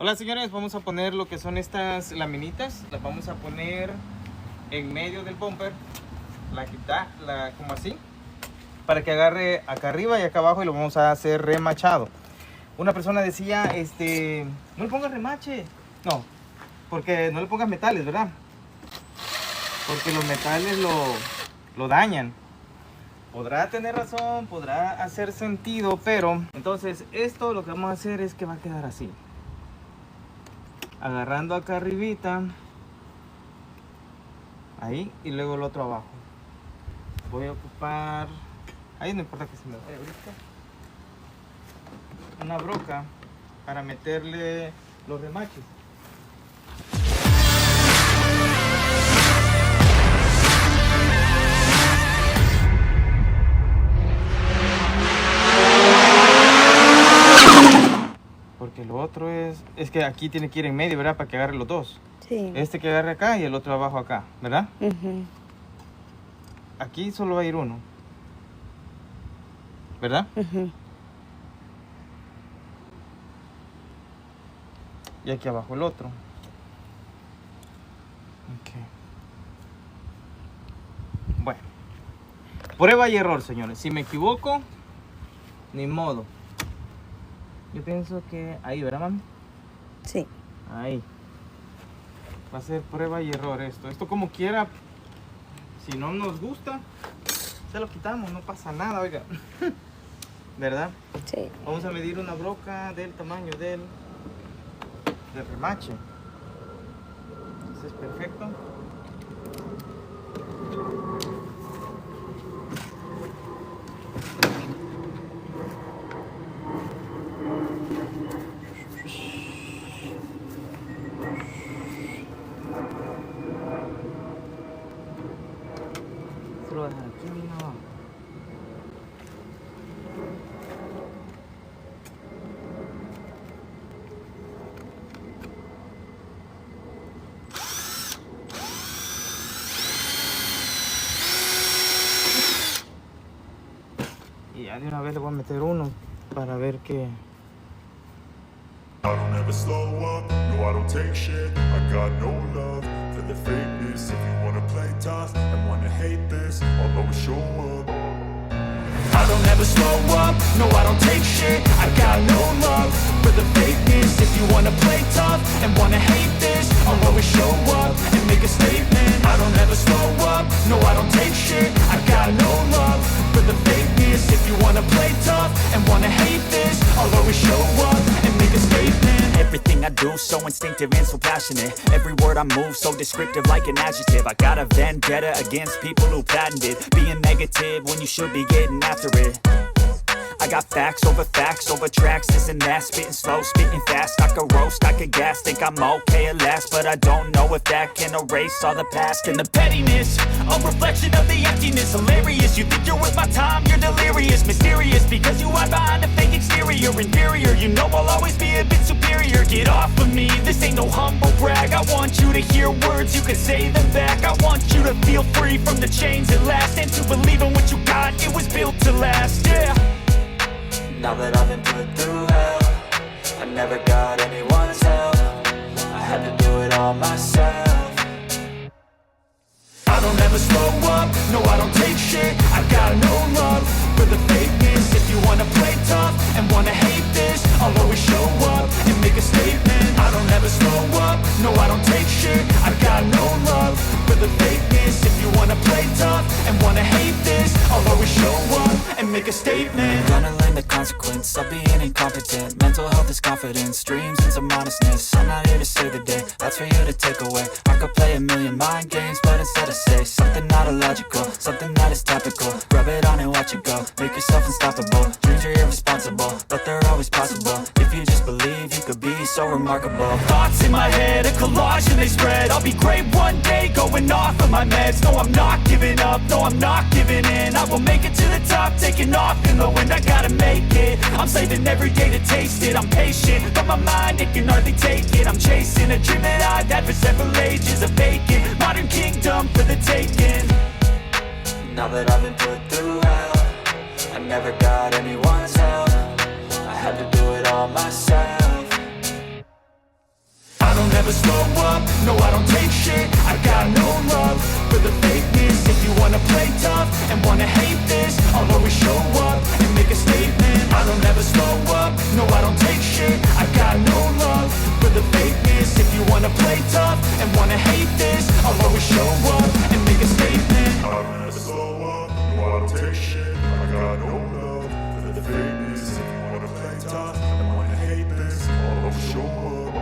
Hola señores, vamos a poner lo que son estas laminitas. Las vamos a poner en medio del bumper, como así, para que agarre acá arriba y acá abajo, y lo vamos a hacer remachado. Una persona decía, no le pongas remache. No, porque no le pongas metales, ¿verdad? Porque los metales lo dañan. Podrá tener razón, podrá hacer sentido, pero entonces esto lo que vamos a hacer es que va a quedar así. Agarrando acá arribita, ahí, y luego el otro abajo. Voy a ocupar, ahí no importa que se me vaya ahorita, una broca para meterle los remaches. Porque lo otro es que aquí tiene que ir en medio, ¿verdad? Para que agarre los dos. Sí. Este que agarre acá y el otro abajo acá, ¿verdad? Aquí solo va a ir uno, ¿verdad? Y aquí abajo el otro. Okay. Bueno, prueba y error, señores. Si me equivoco, ni modo. Yo pienso que ahí, ¿verdad, mami? Sí. Ahí. Va a ser prueba y error esto. Esto como quiera, si no nos gusta, se lo quitamos, no pasa nada, oiga. ¿Verdad? Sí. Vamos a medir una broca del tamaño del remache. Eso es perfecto. Se lo voy a dejar aquí, no. Y ya de una vez le voy a meter uno para ver qué. I don't ever slow up, no I don't take shit. I got no love for the fakeness. If you wanna play tough and wanna hate this, I'll always show up. I don't ever slow up, no I don't take shit. I got no love for the fakeness. If you wanna play tough and wanna hate this, I'll always show up and make a statement. I don't ever slow up, no I don't take shit. I got no love for the fakeness. If you wanna play tough and wanna hate this, I'll always show up and make a statement. Everything I do so instinctive and so passionate. Every word I move so descriptive like an adjective. I got a vendetta against people who patented being negative when you should be getting after it. I got facts over tracks, this and that. Spitting slow, spitting fast. I could roast, I could gas. Think I'm okay at last, but I don't know if that can erase all the past. And the pettiness, a reflection of the emptiness. Hilarious, you think you're worth my time, you're delirious. Mysterious, because you hide behind a fake exterior. Inferior, you know I'll always be a bit superior. Get off of me, this ain't no humble brag. I want you to hear words, you can say them back. I want you to feel free from the chains at last, and to believe in what you got, it was built to last, yeah. Now that I've been put through hell, I never got anyone's help. I had to do it all myself. I don't ever slow up, no I don't take shit. I got no love for the fakeness. If you wanna play tough and wanna hate this, I'll always show up and make a statement. I don't ever slow up, no I don't take shit. I got no love for the fakeness. If you wanna play tough and wanna hate this, I'll always show up and make a statement. Gonna learn the consequence of being incompetent. Mental health is confidence, dreams and some honestness. I'm not here to save the day, that's for you to take away. I could play a million mind games, but instead I say something not illogical, something that is topical. Rub it on and watch it go, make yourself unstoppable. Dreams are irresponsible, but they're always possible. If you just believe, you could be so remarkable. Thoughts in my head, a collage and they spread. I'll be great one day, going off of my meds. No, I'm not giving up, no, I'm not giving in. I will make it to the top, taking off in the wind. I gotta make it, I'm saving every day to taste it. I'm patient, but my mind, it can hardly take it. I'm chasing a dream that I've had for several ages. A vacant, modern kingdom for the taking. Now that I've been put through hell, I never got anyone's help. I had to do it all myself. never slow up, no I don't take shit. I got no love for the fakeness. If you wanna play tough and wanna hate this, I'll always show up and make a statement. I don't ever slow up, no I don't take shit. I got no love for the fakeness. If you wanna play tough and wanna hate this, I'll always show up and make a statement. I don't ever slow up, no I don't take shit. I got no love for the fakeness. If you wanna play tough and wanna hate this, I'll always show up.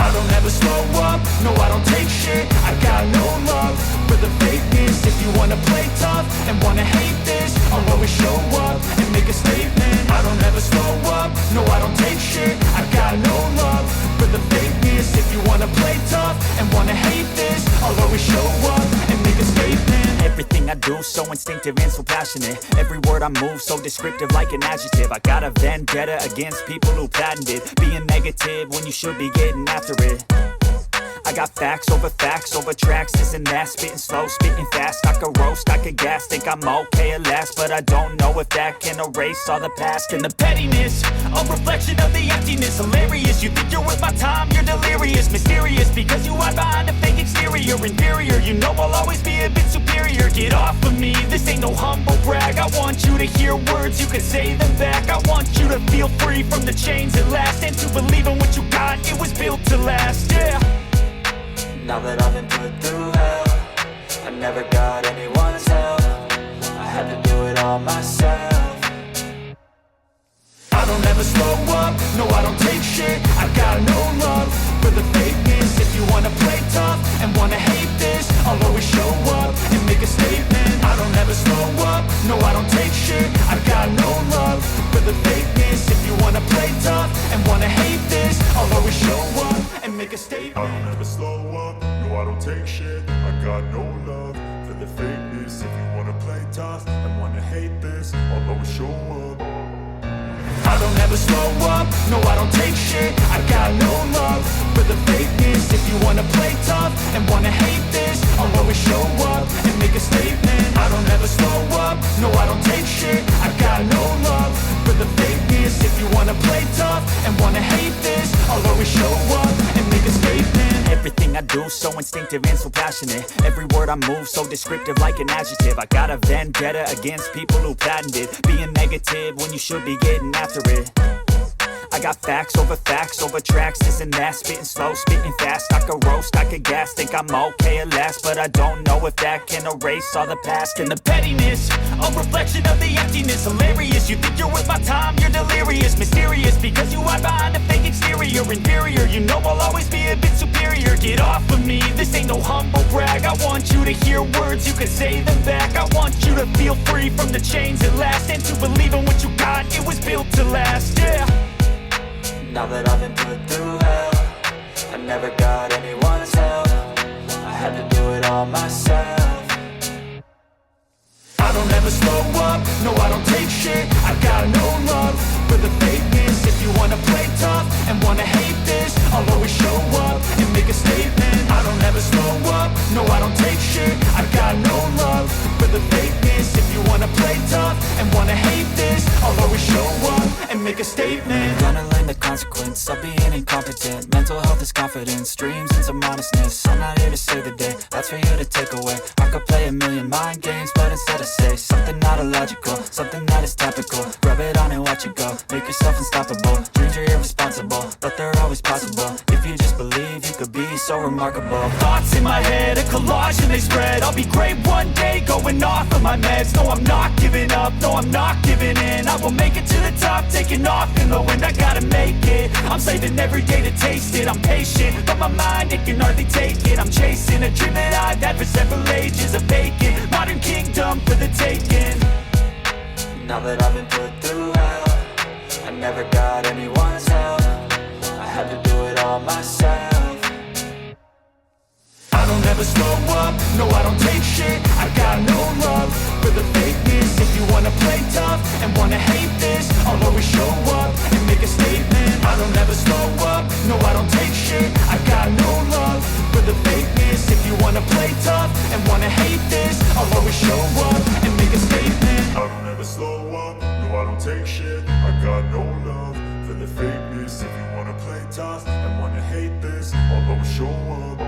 I don't ever slow up, no I don't take shit. I got no love for the fakeness. If you wanna play tough and wanna hate this, I'll always show up and make a statement. I don't ever slow up, no I don't take shit. I got no love for the fakeness. If you wanna play tough and wanna hate this, I'll always show up and make a statement. Everything I do so instinctive and so passionate. Every word I move so descriptive like an adjective. I got a vendetta against people who patented being negative when you should be getting after it. I got facts over tracks, this and that. Spitting slow, spitting fast, I could roast, I could gas. Think I'm okay at last, but I don't know if that can erase all the past. And the pettiness, a reflection of the emptiness. Hilarious, you think you're worth my time, you're delirious. Mysterious, because you hide behind a fake exterior. Inferior, you know I'll always be a bit superior. Get off of me, this ain't no humble brag. I want you to hear words, you can say them back. I want you to feel free from the chains at last, and to believe in what you got, it was built to last, yeah. Now that I've been put through hell, I never got anyone's help. I had to do it all myself. I don't ever slow up, no I don't take shit. I got no love for the fakeness. If you wanna play tough and wanna hate this, I'll always show up and make a statement. I don't ever slow up, no I don't take shit. I got no love for the fakeness. If you wanna play tough and wanna hate this, I'll always show up and make a statement. I don't ever slow up, no I don't take shit. I got no love for the fakeness. If you wanna play tough and wanna hate this, I'll always show up. I don't ever slow up, no I don't take shit. I got no love for the fakeness. If you wanna play tough and wanna hate this, I'll always show up and make a statement. I don't ever slow up, no I don't take shit. I got no love for the fakeness. If you wanna play tough and wanna hate this, I'll always show up and make a statement. Everything I do so instinctive and so passionate. Every word I move so descriptive like an adjective. I got a vendetta against people who patented being negative when you should be getting after it. I got facts over tracks, this and that. Spitting slow, spitting fast, I could roast, I could gas. Think I'm okay at last, but I don't know if that can erase all the past. And the pettiness, a reflection of the emptiness. Hilarious, you think you're worth my time, you're delirious. Mysterious, because you hide behind a fake exterior. Inferior, you know I'll always be a bit superior. Get off of me, this ain't no humble brag. I want you to hear words, you can say them back. I want you to feel free from the chains at last, and to believe in what you got, it was built to last, yeah. Now that I've been put through hell, I never got anyone's help. I had to do it all myself. I don't ever slow up, no I don't take shit. I got no love for the fakeness. If you wanna play tough and wanna hate this, I'll always show up and make a statement. I don't ever slow up, no I don't take shit. I got no love for the fakeness. If you wanna play tough and wanna hate this, I'll always show up and make a statement. Gonna learn the consequence of being incompetent. Mental health is confidence, dreams into modestness. I'm not here to save the day, that's for you to take away. I could play a million mind games, but instead I say something not illogical, something that is topical. Rub it on and watch it go, make yourself unstoppable. Dreams are irresponsible, but they're always possible. If you just believe, you could be so remarkable. Thoughts in my head, a collage and they spread. I'll be great one day, going off of my meds. No, I'm not giving up, no, I'm not giving in. I will make it to the top, taking off in the wind. I gotta make it, I'm saving every day to taste it. I'm patient, but my mind, it can hardly take it. I'm chasing a dream that I've had for several ages. A vacant, modern kingdom for the taking. Now that I've been put through hell, I never got anyone's help. I had to do it all myself. I don't ever slow up, no I don't take shit. I got no love for the fakeness. If you wanna play tough and wanna hate this, I'll always show up and make a statement. I don't ever slow up, no I don't take shit. I got no love for the fakeness. If you wanna play tough and wanna hate this, I'll always show up and make a statement. I don't ever slow up, no I don't take shit. I got no love for the fakeness. If you wanna play tough and wanna hate this, I'll always show up.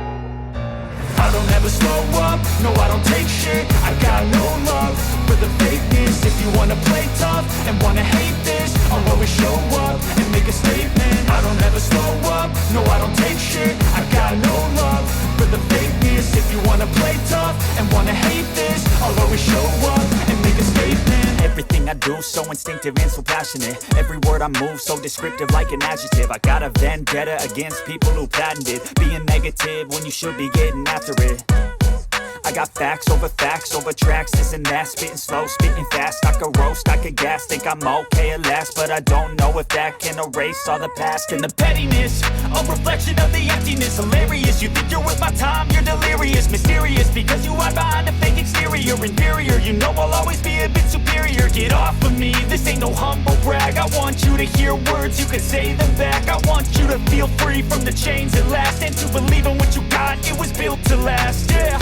I don't ever slow up, no I don't take shit. I got no love for the fakeness. If you wanna play tough and wanna hate this, I'll always show up and make a statement. I don't ever slow up, no I don't take shit. I got no love for the fakeness. If you wanna play tough and wanna hate this, I'll always show up and make a statement. Everything I do so instinctive and so passionate. Every word I move so descriptive like an adjective. I got a vendetta against people who patented being negative when you should be getting after it. I got facts over tracks, this and that. Spitting slow, spitting fast, I could roast, I could gas. Think I'm okay at last, but I don't know if that can erase all the past. And the pettiness, a reflection of the emptiness. Hilarious, you think you're worth my time, you're delirious. Mysterious, because you hide behind a fake exterior. Inferior, you know I'll always be a bit superior. Get off of me, this ain't no humble brag. I want you to hear words, you can say them back. I want you to feel free from the chains at last, and to believe in what you got, it was built to last, yeah.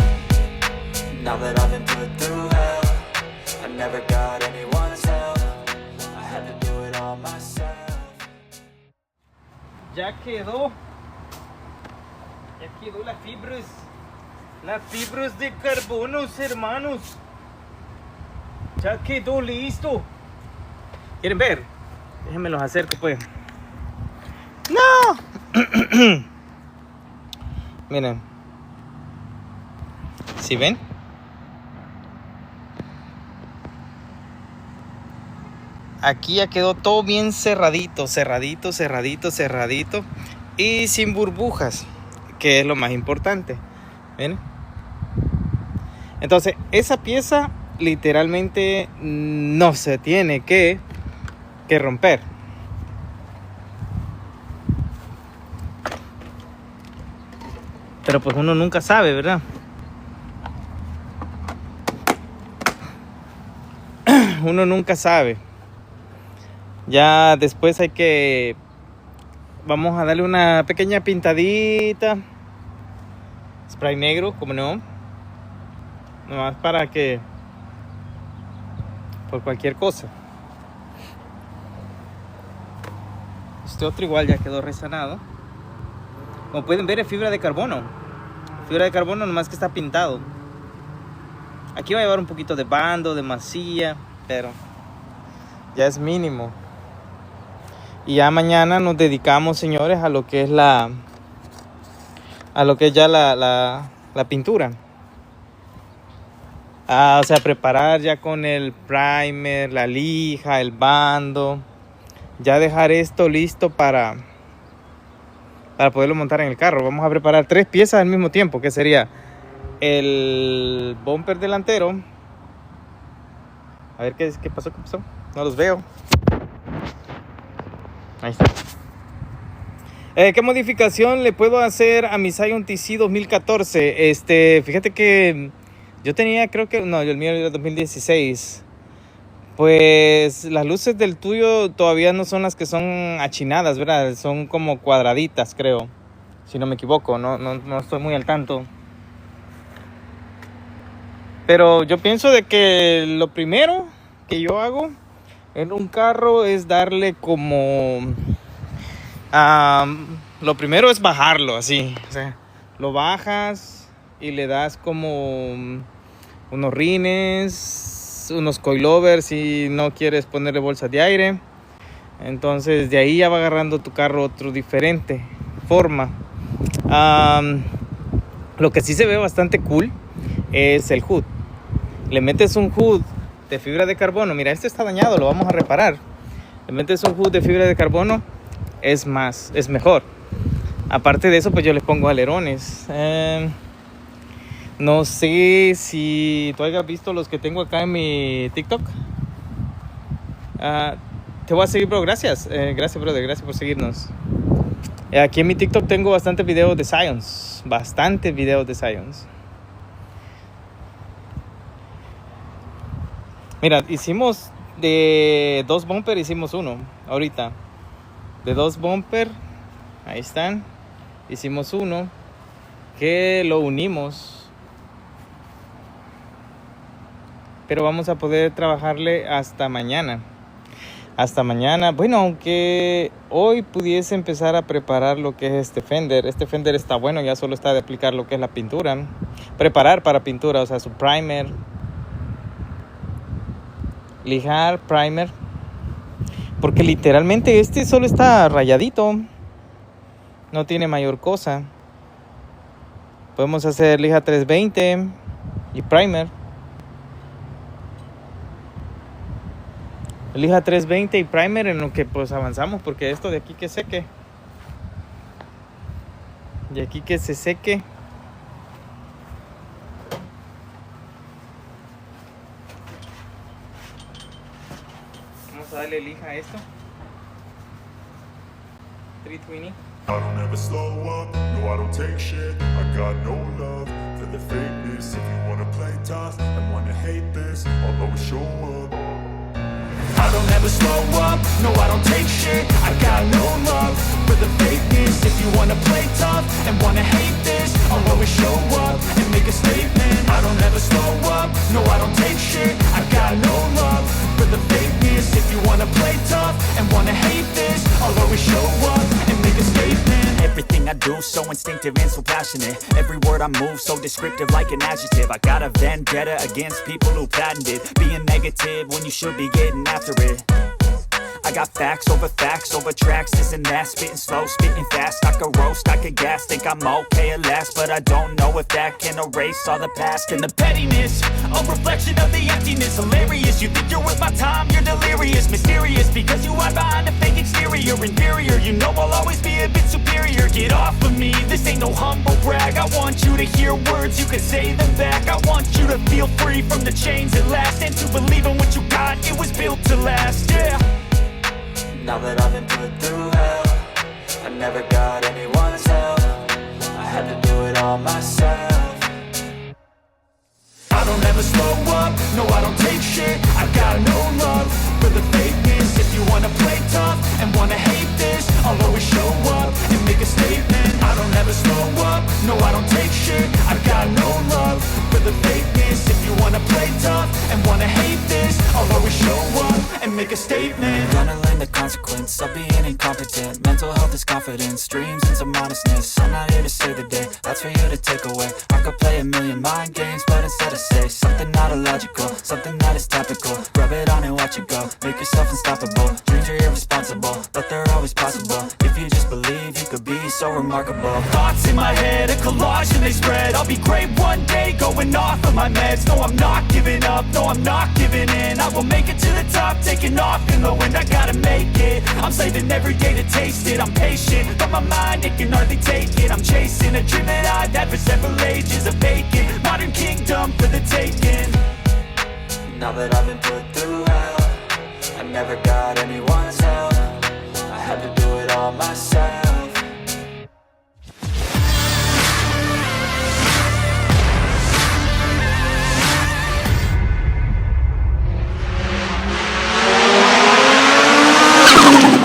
Now that I've been put through hell, I never got anyone's help. I had to do it all myself. Ya quedó las fibras de carbono, hermanos. Ya quedó listo. ¿Quieren ver? Déjenme los acerco pues. ¡No! Miren. ¿Sí ven? Aquí ya quedó todo bien cerradito, cerradito y sin burbujas, que es lo más importante. ¿Ven? Entonces esa pieza literalmente no se tiene que romper. Pero pues uno nunca sabe, ¿verdad? Uno nunca sabe. Ya después vamos a darle una pequeña pintadita. Spray negro, como no. Nomás para que, por cualquier cosa. Este otro igual ya quedó resanado. Como pueden ver, es fibra de carbono. Fibra de carbono, nomás que está pintado. Aquí va a llevar un poquito de bando, de masilla, pero ya es mínimo. Y ya mañana nos dedicamos, señores, a lo que es la pintura. O sea, preparar ya con el primer, la lija, el bando. Ya dejar esto listo para poderlo montar en el carro. Vamos a preparar 3 piezas al mismo tiempo, que sería el bumper delantero. A ver qué pasó. No los veo. Ahí está. ¿Qué modificación le puedo hacer a mi Scion TC 2014? Fíjate que yo tenía, creo que, no, el mío era 2016. Pues las luces del tuyo todavía no son las que son achinadas, ¿verdad? Son como cuadraditas, creo. Si no me equivoco, no estoy muy al tanto. Pero yo pienso de que lo primero que yo hago en un carro es darle como... lo primero es bajarlo así. O sea, lo bajas y le das como unos rines, unos coilovers si no quieres ponerle bolsas de aire. Entonces de ahí ya va agarrando tu carro otro diferente forma. Lo que sí se ve bastante cool es el hood. Le metes un hood de fibra de carbono. Mira, este está dañado, lo vamos a reparar. Le metes un hood de fibra de carbono, es mejor. Aparte de eso, pues yo les pongo alerones. No sé si tú hayas visto los que tengo acá en mi TikTok. Te voy a seguir, bro. Gracias. Gracias, brother. Gracias por seguirnos. Aquí en mi TikTok tengo bastantes videos de Scions. Bastantes videos de Scions. Mira, hicimos de 2 bumper, hicimos uno ahorita. De 2 bumper, ahí están. Hicimos uno que lo unimos. Pero vamos a poder trabajarle hasta mañana. hasta mañana. Bueno, aunque hoy pudiese empezar a preparar lo que es este fender. Este fender está bueno, ya solo está de aplicar lo que es la pintura. Preparar para pintura, o sea, su primer. Lijar, primer. Porque literalmente este solo está rayadito. No tiene mayor cosa. Podemos hacer lija 320 y primer. Lija 320 y primer en lo que pues avanzamos, porque esto de aquí que seque. De aquí que se seque. Vamos a darle lija a esto. 320. I don't ever slow up, no I don't take shit. I got no love for the fakeness. If you wanna play tough and wanna hate this, I'll always show up. I don't ever slow up, no I don't take shit. I got no love for the fakeness. If you wanna play tough and wanna hate this, I'll always show up and make a statement. I don't ever slow up, no I don't take shit. I got no love for the fakeness. If you wanna play tough and wanna hate this, I'll always show up and make a statement. Everything I do so instinctive and so passionate. Every word I move so descriptive like an adjective. I got a vendetta against people who patented being negative when you should be getting after it. I got facts over tracks, this and that. Spitting slow, spitting fast, I could roast, I could gas. Think I'm okay at last, but I don't know if that can erase all the past. And the pettiness, a reflection of the emptiness. Hilarious, you think you're worth my time, you're delirious. Mysterious, because you hide behind a fake exterior. Inferior, you know I'll always be a bit superior. Get off of me, this ain't no humble brag. I want you to hear words, you can say them back. I want you to feel free from the chains at last, and to believe in what you got, it was built to last, yeah. Now that I've been put through hell, I never got anyone's help. I had to do it all myself. I don't ever slow up, no I don't take shit. I got no love for the fakeness. If you wanna play tough and wanna hate this, I'll always show up and make a statement. I don't ever slow up, no I don't take shit. I got no love for the fakeness. If you wanna play tough and wanna hate this, I'll always show up and make a statement. Gonna learn the consequence of being incompetent. Mental health is confidence, dreams and some honestness. I'm not here to save the day, that's for you to take away. I could play a million mind games, but instead I say something not illogical, something that is topical. Rub it on and watch it go, make yourself unstoppable. Dreams are irresponsible, but they're always possible. If you just believe, you could be so remarkable. Thoughts in my head, a collage and they spread. I'll be great one day, going off of my meds. No, I'm not giving up, no, I'm not giving in. I will make it to the top, taking off in the wind. I gotta make it, I'm saving every day to taste it. I'm patient, but my mind, it can hardly take it. I'm chasing a dream that I've had for several ages. A vacant, modern kingdom for the taking. Now that I've been put through hell, I never got anyone's help. I had to do it all myself.